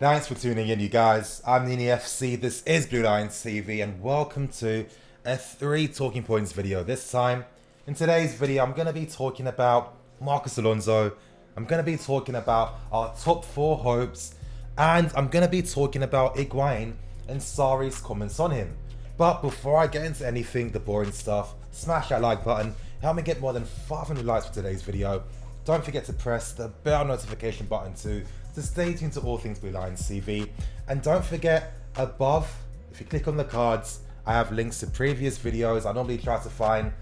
Thanks for tuning in, you guys. I'm Nini FC, this is Blue Lions TV, and welcome to a 3 talking points video. This time, in today's video, I'm going to be talking about Marcos Alonso, I'm going to be talking about our top 4 hopes, and I'm going to be talking about HIGUAIN and Sarri's comments on him. But before I get into anything, the boring stuff, smash that like button, help me get more than 500 likes for today's video. Don't forget to press the bell notification button too, to stay tuned to all things Blue Lions TV. And don't forget, above, if you click on the cards, I have links to previous videos. I normally try to find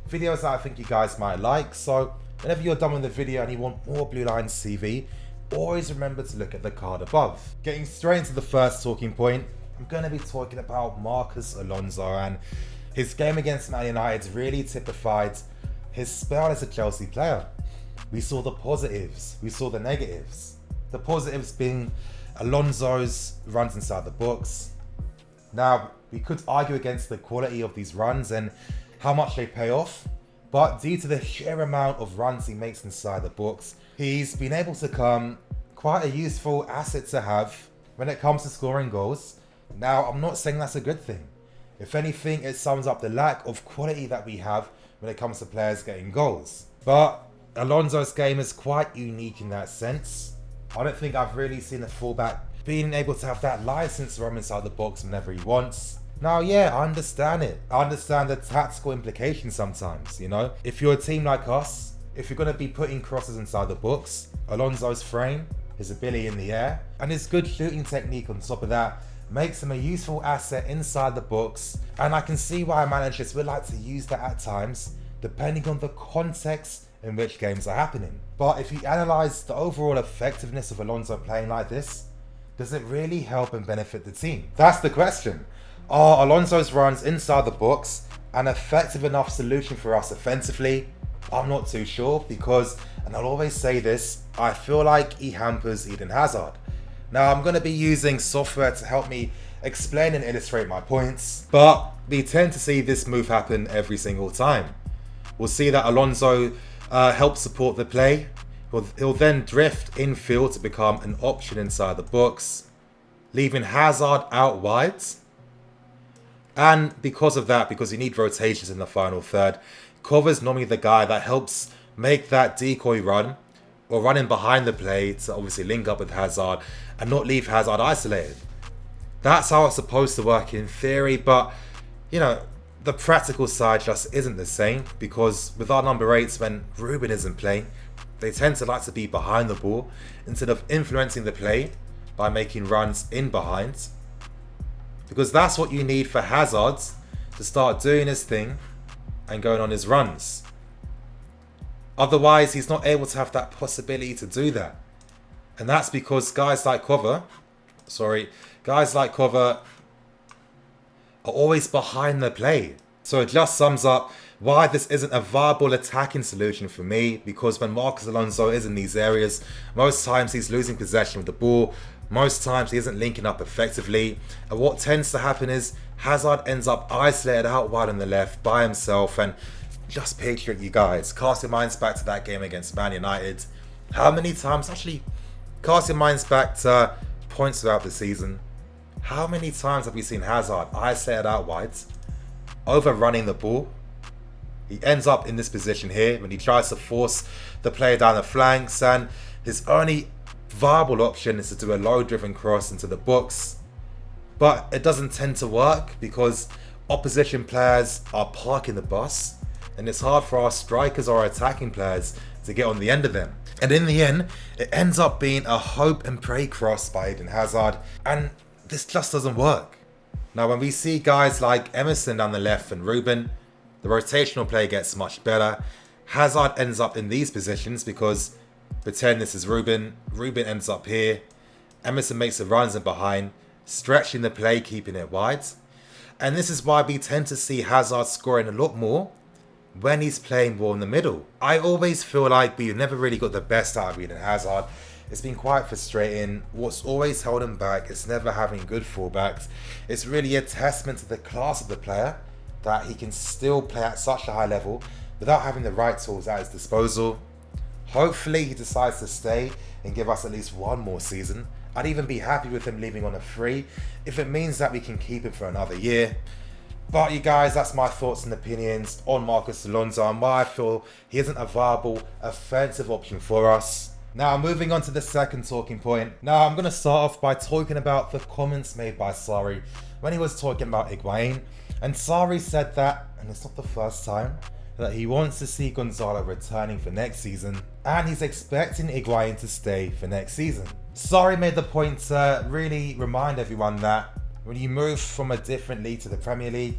videos that I think you guys might like. So whenever you're done with the video and you want more Blue Lions TV, always remember to look at the card above. Getting straight into the first talking point, I'm going to be talking about Marcos Alonso, and his game against Man United really typified his spell as a Chelsea player. We saw the positives, we saw the negatives. The positives being Alonso's runs inside the box. Now, we could argue against the quality of these runs and how much they pay off, but due to the sheer amount of runs he makes inside the box, he's been able to become quite a useful asset to have when it comes to scoring goals. Now, I'm not saying that's a good thing. If anything, it sums up the lack of quality that we have when it comes to players getting goals. But Alonso's game is quite unique in that sense. I don't think I've really seen a fullback being able to have that license to run inside the box whenever he wants. Now, yeah, I understand it. I understand the tactical implications sometimes, you know? If you're a team like us, if you're going to be putting crosses inside the box, Alonso's frame, his ability in the air, and his good shooting technique on top of that makes him a useful asset inside the box. And I can see why managers would like to use that at times, depending on the context in which games are happening. But if you analyse the overall effectiveness of Alonso playing like this, does it really help and benefit the team? That's the question. Are Alonso's runs inside the box an effective enough solution for us offensively? I'm not too sure because, and I'll always say this, I feel like he hampers Eden Hazard. Now, I'm going to be using software to help me explain and illustrate my points, but we tend to see this move happen every single time. We'll see that Alonso helps support the play. He'll then drift infield to become an option inside the box, leaving Hazard out wide. And because of that, because you need rotations in the final third, Cover's normally the guy that helps make that decoy run or run in behind the play to obviously link up with Hazard and not leave Hazard isolated. That's how it's supposed to work in theory, but you know, the practical side just isn't the same, because with our number 8s, when Ruben isn't playing, they tend to like to be behind the ball instead of influencing the play by making runs in behind. Because that's what you need for Hazard to start doing his thing and going on his runs. Otherwise, he's not able to have that possibility to do that. And that's because guys like Cover are always behind the play. So it just sums up why this isn't a viable attacking solution for me, because when Marcos Alonso is in these areas, most times he's losing possession of the ball, most times he isn't linking up effectively, and what tends to happen is Hazard ends up isolated out wide on the left by himself. And just picture it, you guys, cast your minds back to that game against Man United. How many times, actually cast your minds back to points throughout the season, how many times have we seen Hazard isolated out wide, overrunning the ball? He ends up in this position here when he tries to force the player down the flanks, and his only viable option is to do a low-driven cross into the box. But it doesn't tend to work because opposition players are parking the bus, and it's hard for our strikers or attacking players to get on the end of them. And in the end, it ends up being a hope and pray cross by Eden Hazard, and this just doesn't work. Now, when we see guys like Emerson down the left and Ruben, the rotational play gets much better. Hazard ends up in these positions because, pretend this is Ruben ends up here. Emerson makes the runs in behind, stretching the play, keeping it wide. And this is why we tend to see Hazard scoring a lot more when he's playing ball in the middle. I always feel like we've never really got the best out of Eden Hazard. It's been quite frustrating. What's always held him back is never having good fullbacks. It's really a testament to the class of the player that he can still play at such a high level without having the right tools at his disposal. Hopefully he decides to stay and give us at least one more season I'd even be happy with him leaving on a free if it means that we can keep him for another year. But you guys, that's my thoughts and opinions on Marcos Alonso and why I feel he isn't a viable offensive option for us. Now, moving on to the second talking point. Now, I'm going to start off by talking about the comments made by Sarri when he was talking about Higuain. And Sarri said that, and it's not the first time, that he wants to see Gonzalo returning for next season, and he's expecting Higuain to stay for next season. Sarri made the point to really remind everyone that when you move from a different league to the Premier League,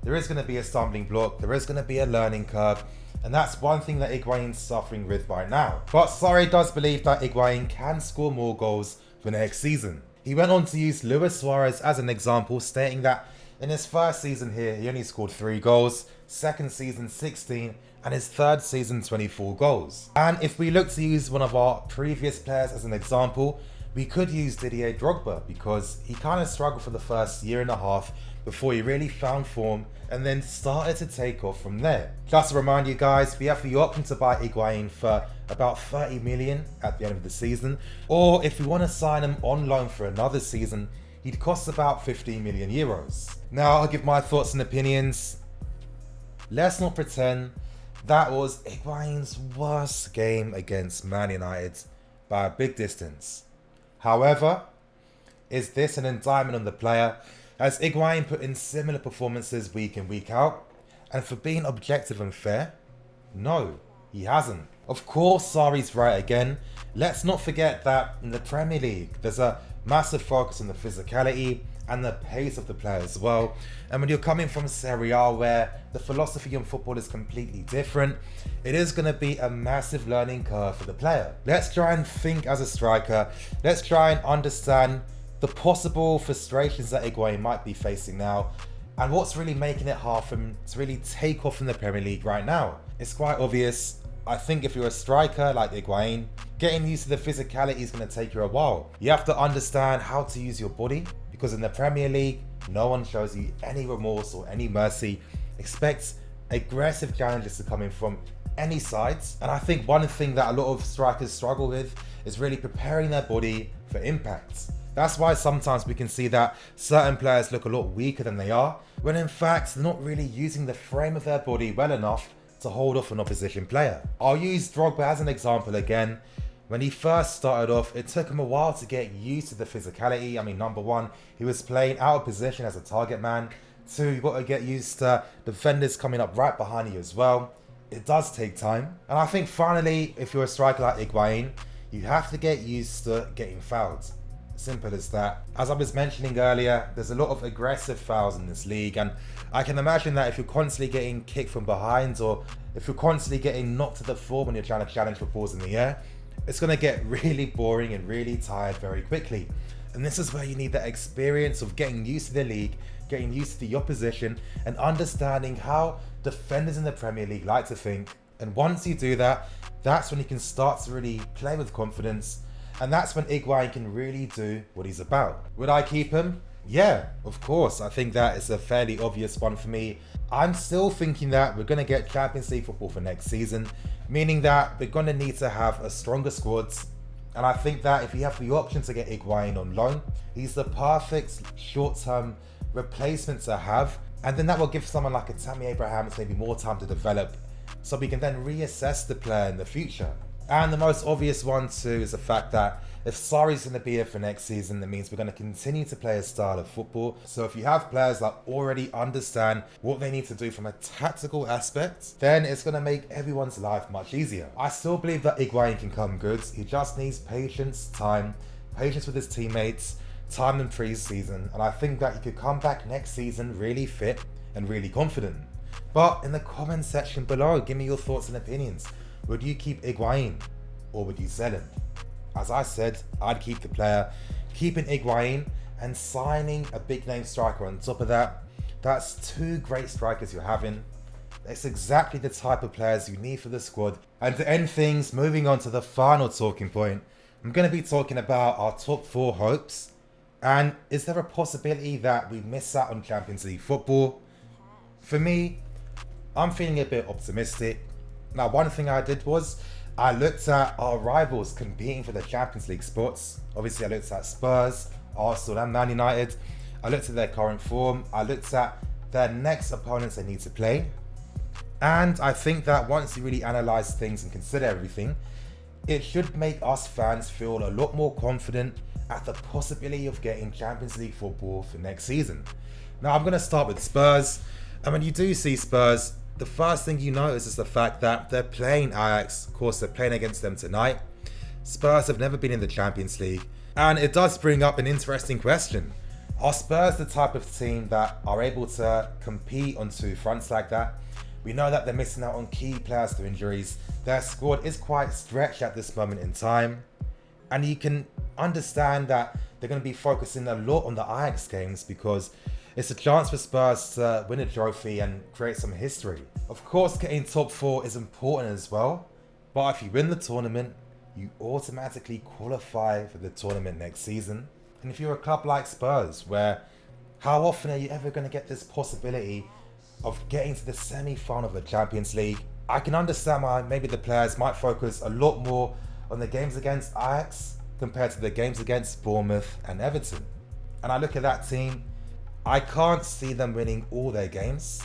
there is going to be a stumbling block, there is going to be a learning curve, and that's one thing that Higuain's suffering with right now. But Sarri does believe that Higuain can score more goals for next season. He went on to use Luis Suarez as an example, stating that in his first season here, he only scored 3 goals, second season 16, and his third season 24 goals. And if we look to use one of our previous players as an example, we could use Didier Drogba, because he kind of struggled for the first year and a half before he really found form and then started to take off from there. Just to remind you guys, we have the option to buy Higuain for about 30 million at the end of the season, or if we want to sign him on loan for another season, he'd cost about 15 million euros. Now, I'll give my thoughts and opinions. Let's not pretend that was Higuain's worst game against Man United by a big distance. However, is this an indictment on the player? Has Higuain put in similar performances week in, week out? And for being objective and fair, no, he hasn't. Of course, Sarri's right again. Let's not forget that in the Premier League, there's a massive focus on the physicality and the pace of the player as well. And when you're coming from Serie A, where the philosophy on football is completely different, it is going to be a massive learning curve for the player. Let's try and think as a striker. Let's try and understand the possible frustrations that Higuain might be facing now, and what's really making it hard for him to really take off in the Premier League right now. It's quite obvious. I think if you're a striker like Higuain, getting used to the physicality is going to take you a while. You have to understand how to use your body, because in the Premier League, no one shows you any remorse or any mercy. Expect aggressive challenges to come in from any sides. And I think one thing that a lot of strikers struggle with is really preparing their body for impact. That's why sometimes we can see that certain players look a lot weaker than they are, when in fact they're not really using the frame of their body well enough to hold off an opposition player. I'll use Drogba as an example again. When he first started off, it took him a while to get used to the physicality. I mean, number one, he was playing out of position as a target man. 2, you've got to get used to defenders coming up right behind you as well. It does take time. And I think finally, if you're a striker like Higuain, you have to get used to getting fouled. Simple as that. As I was mentioning earlier, there's a lot of aggressive fouls in this league, and I can imagine that if you're constantly getting kicked from behind, or if you're constantly getting knocked to the floor when you're trying to challenge for balls in the air, it's going to get really boring and really tired very quickly. And this is where you need that experience of getting used to the league, getting used to the opposition, and understanding how defenders in the Premier League like to think. And once you do that, that's when you can start to really play with confidence. And that's when Higuain can really do what he's about. Would I keep him? Yeah, of course. I think that is a fairly obvious one for me. I'm still thinking that we're going to get Champions League football for next season, meaning that we're going to need to have a stronger squad. And I think that if you have the option to get Higuain on loan, he's the perfect short-term replacement to have. And then that will give someone like a Tammy Abraham maybe more time to develop, so we can then reassess the player in the future. And the most obvious one too is the fact that if Sarri's going to be here for next season, that means we're going to continue to play a style of football. So if you have players that already understand what they need to do from a tactical aspect, then it's going to make everyone's life much easier. I still believe that Higuain can come good. He just needs patience with his teammates, time in pre-season. And I think that he could come back next season really fit and really confident. But in the comment section below, give me your thoughts and opinions. Would you keep Higuain or would you sell him? As I said, I'd keep the player. Keeping Higuain and signing a big name striker on top of that, that's 2 great strikers you're having. It's exactly the type of players you need for the squad. And to end things, moving on to the final talking point, I'm going to be talking about our top 4 hopes. And is there a possibility that we miss out on Champions League football? For me, I'm feeling a bit optimistic. Now, one thing I did was I looked at our rivals competing for the Champions League spots. Obviously, I looked at Spurs, Arsenal and Man United. I looked at their current form. I looked at their next opponents they need to play. And I think that once you really analyze things and consider everything, it should make us fans feel a lot more confident at the possibility of getting Champions League football for next season. Now, I'm going to start with Spurs. And when you do see Spurs, the first thing you notice is the fact that they're playing Ajax. Of course, they're playing against them tonight. Spurs have never been in the Champions League. And it does bring up an interesting question. Are Spurs the type of team that are able to compete on two fronts like that? We know that they're missing out on key players to injuries. Their squad is quite stretched at this moment in time. And you can understand that they're going to be focusing a lot on the Ajax games because it's a chance for Spurs to win a trophy and create some history. Of course, getting top 4 is important as well. But if you win the tournament, you automatically qualify for the tournament next season. And if you're a club like Spurs, where how often are you ever going to get this possibility of getting to the semi-final of the Champions League? I can understand why maybe the players might focus a lot more on the games against Ajax compared to the games against Bournemouth and Everton. And I look at that team, I can't see them winning all their games.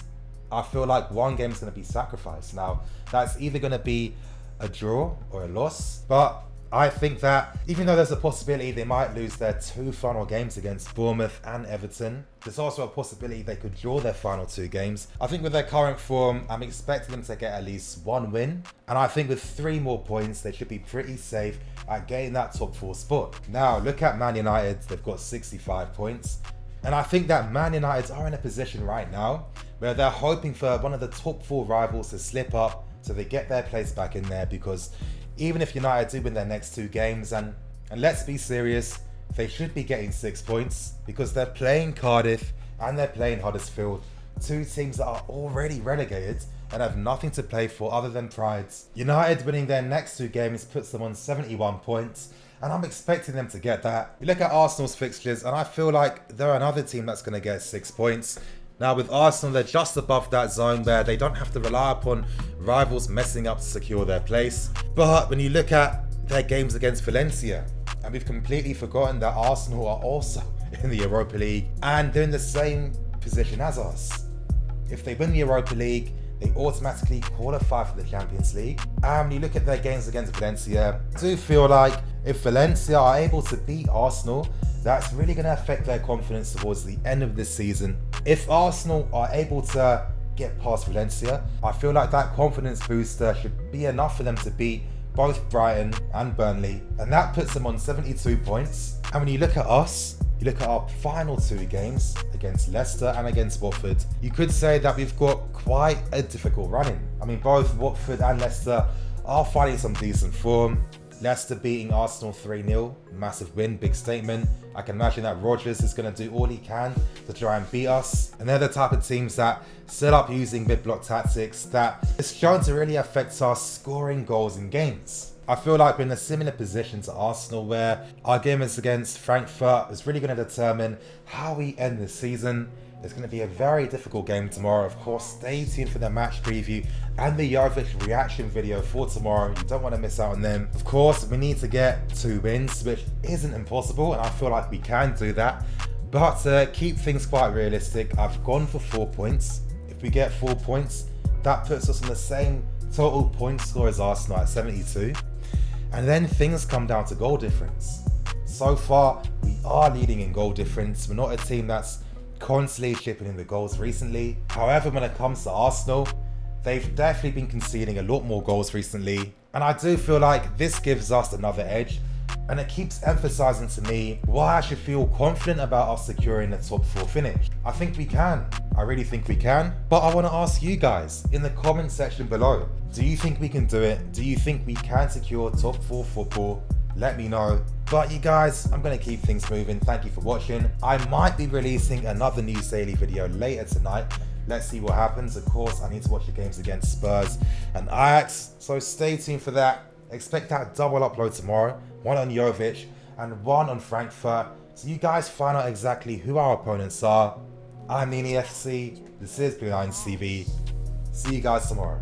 I feel like one game is going to be sacrificed. Now, that's either going to be a draw or a loss, but I think that even though there's a possibility they might lose their 2 final games against Bournemouth and Everton, there's also a possibility they could draw their final 2 games. I think with their current form, I'm expecting them to get at least 1 win. And I think with 3 more points, they should be pretty safe at getting that top 4 spot. Now, look at Man United. They've got 65 points. And I think that Man United are in a position right now where they're hoping for one of the top 4 rivals to slip up so they get their place back in there, because even if United do win their next 2 games, and let's be serious, they should be getting 6 points because they're playing Cardiff and they're playing Huddersfield, 2 teams that are already relegated and have nothing to play for other than pride. United winning their next 2 games puts them on 71 points, and I'm expecting them to get that. You look at Arsenal's fixtures, and I feel like they're another team that's going to get 6 points. Now with Arsenal, they're just above that zone where they don't have to rely upon rivals messing up to secure their place. But when you look at their games against Valencia, and we've completely forgotten that Arsenal are also in the Europa League and they're in the same position as us. If they win the Europa League, they automatically qualify for the Champions League. And when you look at their games against Valencia, I do feel like if Valencia are able to beat Arsenal, that's really going to affect their confidence towards the end of this season. If Arsenal are able to get past Valencia, I feel like that confidence booster should be enough for them to beat both Brighton and Burnley, and that puts them on 72 points. And when you look at us, you look at our final 2 games against Leicester and against Watford, you could say that we've got quite a difficult run-in. I mean, both Watford and Leicester are finding some decent form. Leicester beating Arsenal 3-0, massive win, big statement. I can imagine that Rodgers is going to do all he can to try and beat us. And they're the type of teams that set up using mid-block tactics that is shown to really affect us scoring goals in games. I feel like we're in a similar position to Arsenal, where our game is against Frankfurt is really going to determine how we end the season. It's going to be a very difficult game tomorrow. Of course, stay tuned for the match preview and the Jovic reaction video for tomorrow. You don't want to miss out on them. Of course, we need to get 2 wins, which isn't impossible, and I feel like we can do that. But to keep things quite realistic, I've gone for 4 points. If we get 4 points, that puts us on the same total point score as Arsenal at 72. And then things come down to goal difference. So far, we are leading in goal difference. We're not a team that's constantly chipping in the goals recently. However, when it comes to Arsenal, they've definitely been conceding a lot more goals recently. And I do feel like this gives us another edge. And it keeps emphasizing to me why I should feel confident about us securing the top 4 finish. I think we can. I really think we can. But I want to ask you guys in the comment section below, do you think we can do it? Do you think we can secure top 4 football? Let me know. But you guys, I'm going to keep things moving. Thank you for watching. I might be releasing another news daily video later tonight. Let's see what happens. Of course, I need to watch the games against Spurs and Ajax, so stay tuned for that. Expect that double upload tomorrow, 1 on Jovic and 1 on Frankfurt, so you guys find out exactly who our opponents are. I'm Nini FC, this is Blue Lions TV. See you guys tomorrow.